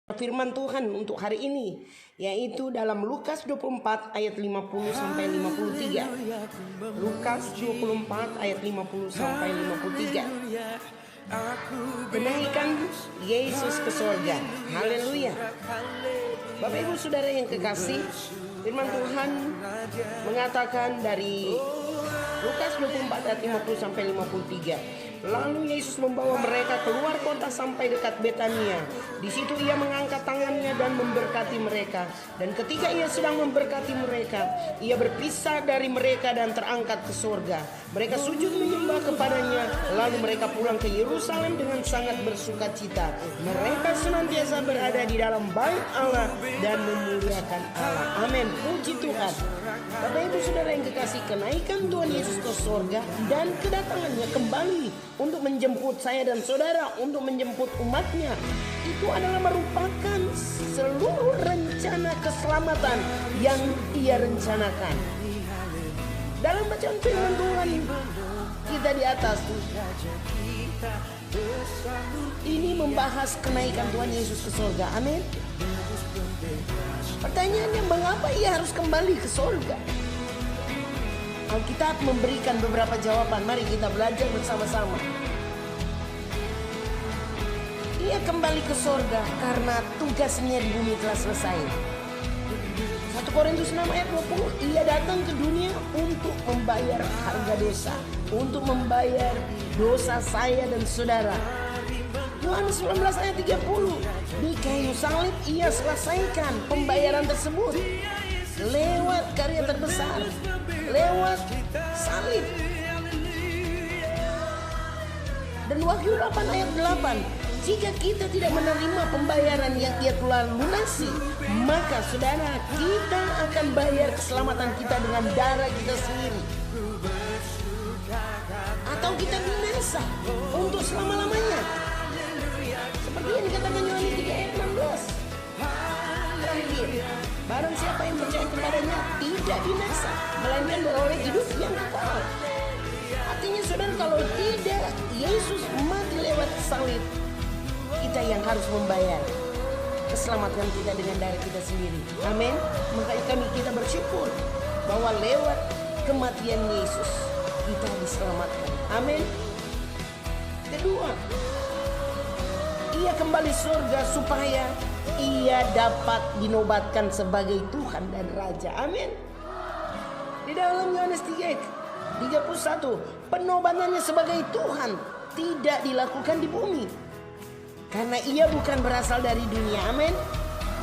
Firman Tuhan untuk hari ini yaitu dalam Lukas 24 ayat 50 sampai 53. Lukas 24 ayat 50 sampai 53. Kenaikan Yesus ke sorga. Haleluya. Bapak Ibu Saudara yang kekasih, firman Tuhan mengatakan dari Lukas 24 ayat 50 sampai 53. Lalu Yesus membawa mereka keluar kota sampai dekat Betania. Di situ ia mengangkat tangannya dan memberkati mereka. Dan ketika ia sedang memberkati mereka, ia berpisah dari mereka dan terangkat ke surga. Mereka sujud menyembah kepadanya. Lalu mereka pulang ke Yerusalem dengan sangat bersukacita. Mereka senantiasa berada di dalam bait Allah dan memuliakan Allah. Amin. Puji Tuhan. Bapak Ibu Saudara yang kekasih, kenaikan Tuhan Yesus ke surga dan kedatangannya kembali untuk menjemput saya dan saudara, untuk menjemput umatnya, itu adalah merupakan seluruh rencana keselamatan yang ia rencanakan. Dalam bacaan firman Tuhan kita di atas, ini membahas kenaikan Tuhan Yesus ke surga. Amin. Pertanyaannya, mengapa ia harus kembali ke surga? Alkitab memberikan beberapa jawaban. Mari kita belajar bersama-sama. Ia kembali ke surga karena tugasnya di bumi telah selesai. 1 Korintus 6 ayat 20. Ia datang ke dunia untuk membayar harga dosa, untuk membayar dosa saya dan saudara. Yohanes 19 ayat 30. Di kayu salib ia selesaikan pembayaran tersebut lewat karya terbesar, lewat salib. Dan Wahyu 8 ayat 8. Jika kita tidak menerima pembayaran yang ia telah lunasi, maka saudara, kita akan bayar keselamatan kita dengan darah kita sendiri. Atau kita binasa untuk selama-lamanya. Seperti yang dikatakan Yohanes 3 ayat 16. Terakhir, barang siapa yang percaya kepadanya tidak binasa, melainkan beroleh hidup yang kekal. Artinya saudara, kalau tidak Yesus mati lewat salib, kita yang harus membayar keselamatan kita dengan darah kita sendiri. Amin. Makanya kita bersyukur bahwa lewat kematian Yesus kita diselamatkan. Amin. Kedua, ia kembali surga supaya ia dapat dinobatkan sebagai Tuhan dan Raja. Amin. Di dalam Yohanes 3:31, penobatannya sebagai Tuhan tidak dilakukan di bumi, karena ia bukan berasal dari dunia. Amin.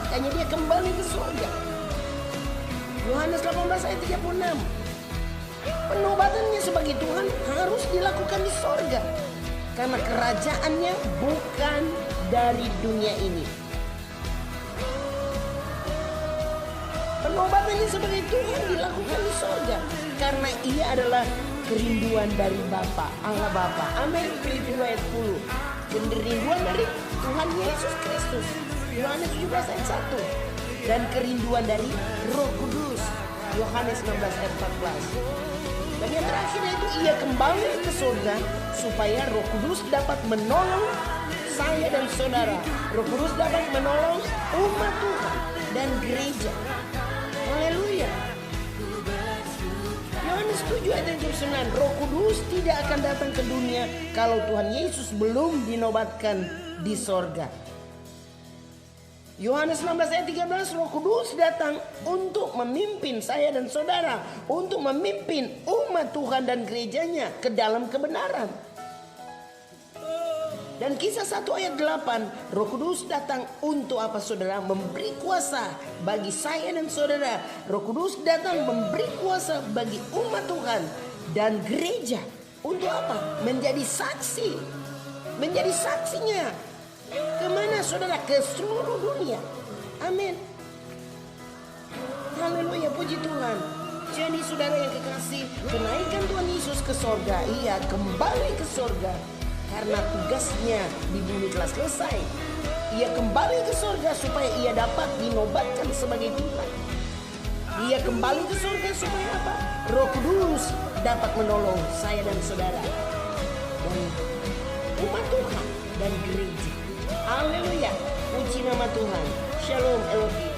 Makanya dia kembali ke surga. Yohanes 18 ayat 36. Penobatannya sebagai Tuhan harus dilakukan di surga, karena kerajaannya bukan dari dunia ini. Penobatannya sebagai Tuhan dilakukan di surga, karena ia adalah kerinduan dari Bapa, Allah Bapa. Amin. Filipi 2 ayat 10. Kerinduan dari Tuhan Yesus Kristus. Yohanes 17 ayat 1. Dan kerinduan dari Roh Kudus. Yohanes 16 ayat 14. Dan yang terakhir yaitu ia kembali ke surga supaya Roh Kudus dapat menolong saya dan saudara. Roh Kudus dapat menolong umat Tuhan dan gereja. Haleluya. Yohanes 7 ayat 9. Roh Kudus tidak akan datang ke dunia kalau Tuhan Yesus belum dinobatkan di sorga. Yohanes 16 ayat 13. Roh Kudus datang untuk memimpin saya dan saudara, untuk memimpin umat Tuhan dan gerejanya ke dalam kebenaran. Dan Kisah 1 ayat 8. Roh Kudus datang untuk apa saudara? Memberi kuasa bagi saya dan saudara. Roh Kudus datang memberi kuasa bagi umat Tuhan dan gereja. Untuk apa? Menjadi saksi. Menjadi saksinya. Kemana saudara? Ke seluruh dunia. Amin. Haleluya, puji Tuhan. Jadi saudara yang kekasih, kenaikan Tuhan Yesus ke sorga, ia kembali ke sorga karena tugasnya di bumi telah selesai. Ia kembali ke surga supaya ia dapat dinobatkan sebagai Tuhan. Ia kembali ke surga supaya apa? Roh Kudus dapat menolong saya dan saudara dan umat Tuhan dan gereja. Haleluya. Puji nama nama Tuhan. Shalom Elohim.